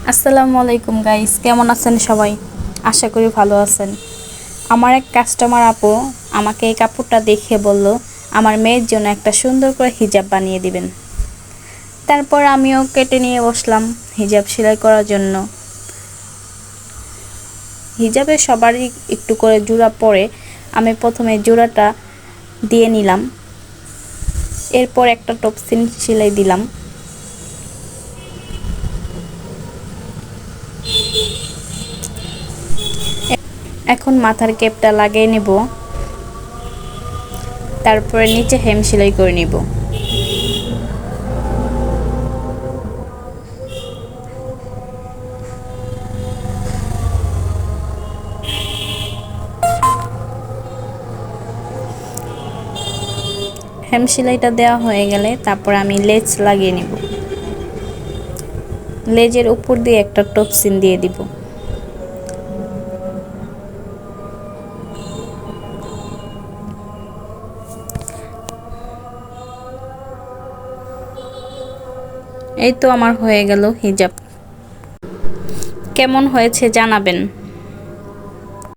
আসসালামু আলাইকুম গাইস, কেমন আছেন সবাই? আশা করি ভালো আছেন। আমার এক কাস্টমার আপু আমাকে এই কাপড়টা দেখে বলল আমার মেয়ের জন্য একটা সুন্দর করে হিজাব বানিয়ে দিবেন। তারপর আমিও কেটে নিয়ে বসলাম হিজাব সেলাই করার জন্য। হিজাবে সবারই একটু করে জোড়া পরে, আমি প্রথমে জোড়াটা দিয়ে নিলাম। এরপর একটা টপসিন সেলাই দিলাম। এখন মাথার ক্যাপটা লাগিয়ে নেব, তারপরে নিচে হেম সেলাই করে নিব। হেম সেলাইটা দেওয়া হয়ে গেলে তারপর আমি লেজ লাগিয়ে নিব। লেজের উপর দিয়ে একটা টপসিন দিয়ে দিব। এই তো আমার হয়ে গেল হিজাব। কেমন হয়েছে জানাবেন।